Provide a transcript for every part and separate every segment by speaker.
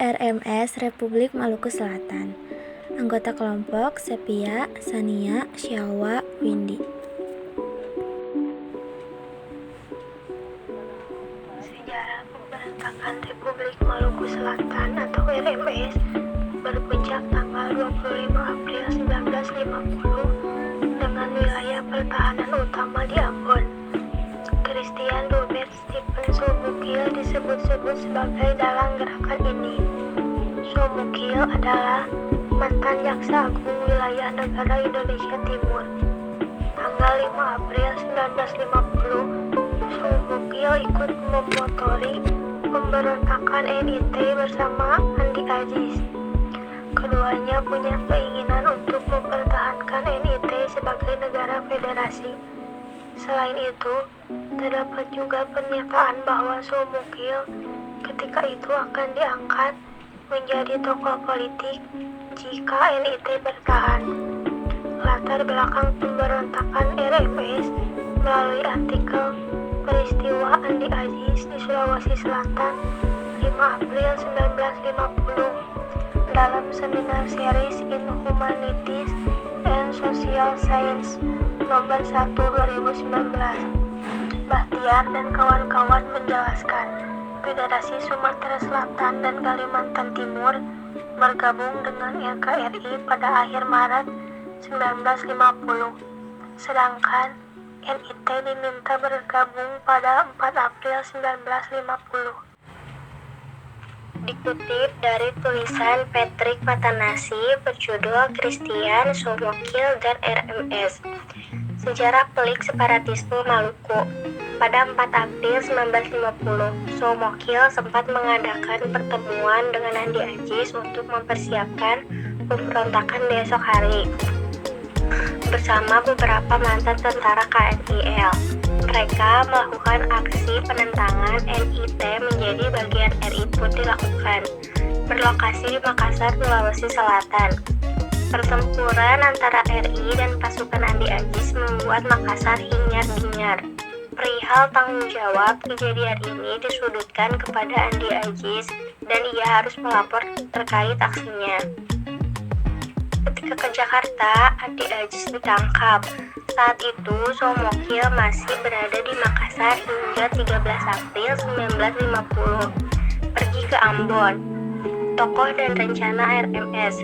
Speaker 1: RMS Republik Maluku Selatan. Anggota kelompok Sepia, Sania, Syawa, Windy.
Speaker 2: Sejarah pemberontakan Republik Maluku Selatan atau RMS berpuncak tanggal 25 April 1950 dengan wilayah pertahanan utama di Ambon. Christian Robert Stephen Sobukil disebut-sebut sebagai dalang gerakan ini. Sobukil adalah mantan Jaksa Agung Wilayah Negara Indonesia Timur. Tanggal 5 April 1950, Sobukil ikut memotori pemberontakan NIT bersama Andi Aziz. Keduanya punya keinginan untuk mempertahankan NIT sebagai negara federasi. Selain itu, terdapat juga pernyataan bahwa Sobukil ketika itu akan diangkat menjadi tokoh politik jika NIT bertahan. Latar belakang pemberontakan RMS melalui artikel Peristiwa Andi Aziz di Sulawesi Selatan 5 April 1950 dalam seminar series in Humanities and Social Science nomor 1 2019. Bahtiar dan kawan-kawan menjelaskan Federasi Sumatera Selatan dan Kalimantan Timur bergabung dengan NKRI pada akhir Maret 1950, sedangkan NIT diminta bergabung pada 4 April 1950. Dikutip dari tulisan Patrick Matanasi berjudul Christian, Sobukil, dan RMS. Sejarah pelik separatisme Maluku. Pada 4 April 1950, Sobukil sempat mengadakan pertemuan dengan Andi Aziz untuk mempersiapkan pemberontakan di esok hari bersama beberapa mantan tentara KNIL. Mereka melakukan aksi penentangan NIT menjadi bagian RI pun dilakukan, berlokasi di Makassar, Sulawesi Selatan. Pertempuran antara RI dan pasukan Andi Aziz membuat Makassar hingar-bingar. Perihal tanggung jawab kejadian ini disudutkan kepada Andi Aziz dan ia harus melapor terkait aksinya. Ketika ke Jakarta, Andi Aziz ditangkap. Saat itu, Sobukil masih berada di Makassar hingga 13 April 1950. Pergi ke Ambon. Tokoh dan rencana RMS.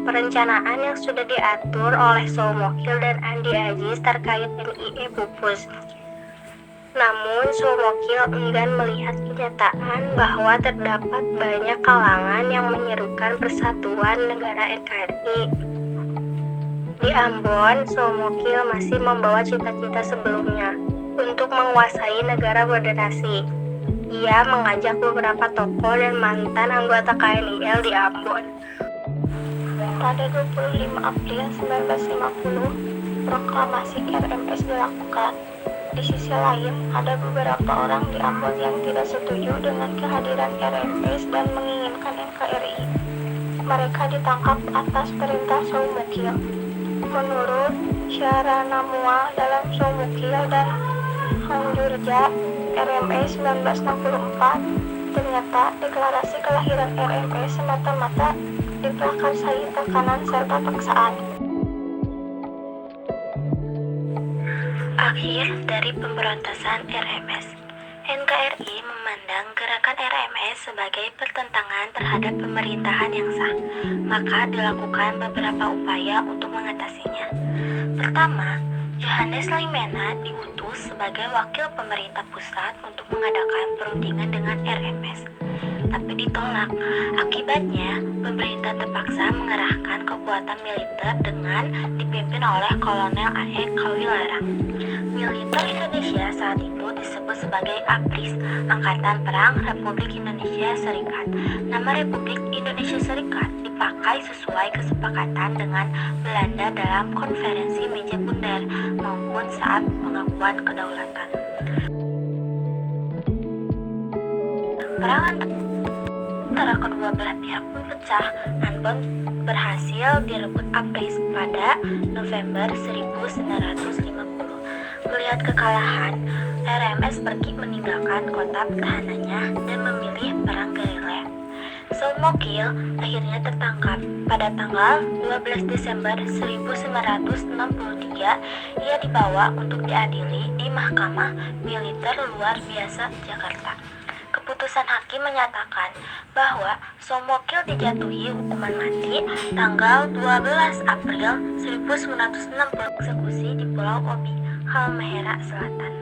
Speaker 2: Perencanaan yang sudah diatur oleh Sobukil dan Andi Aziz terkait NIE pupus. Namun, Sobukil enggan melihat kenyataan bahwa terdapat banyak kalangan yang menyerukan persatuan negara NKRI. Di Ambon, Sobukil masih membawa cita-cita sebelumnya untuk menguasai negara federasi. Ia mengajak beberapa tokoh dan mantan anggota KNIL di Ambon. Pada 25 April 1950, proklamasi RMS dilakukan. Di sisi lain, ada beberapa orang di Ambon yang tidak setuju dengan kehadiran RMS dan menginginkan NKRI. Mereka ditangkap atas perintah Sobukil. Menurut Syaranamua dalam Sobukil dan Hanjurja RMS 1964, ternyata deklarasi kelahiran RMS semata-mata diprakarsai tekanan serta paksaan. Akhir dari pemberontakan RMS. NKRI memandang gerakan RMS sebagai pertentangan terhadap pemerintahan yang sah, maka dilakukan beberapa upaya untuk mengatasinya. Pertama, Johannes Limena diutus sebagai wakil pemerintah pusat untuk mengadakan perundingan dengan RMS, tapi ditolak. Akibatnya, pemerintah terpaksa mengerahkan kekuatan militer dengan dipimpin oleh Kolonel A.E. Kawilarang. Militer Indonesia saat itu disebut sebagai APRIS, Angkatan Perang Republik Indonesia Serikat. Nama Republik Indonesia Serikat dipakai sesuai kesepakatan dengan Belanda dalam konferensi meja bundar maupun saat pengakuan kedaulatan. Perang antara kedua belah pihak pun pecah. Ambon berhasil direbut APRIS pada November 1950. Melihat kekalahan, RMS pergi meninggalkan kota pertahanannya dan memilih perang gerilya. Somokil akhirnya tertangkap. Pada tanggal 12 Desember 1963, ia dibawa untuk diadili di Mahkamah Militer Luar Biasa Jakarta. Keputusan hakim menyatakan bahwa Somokil dijatuhi hukuman mati tanggal 12 April 1960 eksekusi di Pulau Obi, Halmahera Selatan.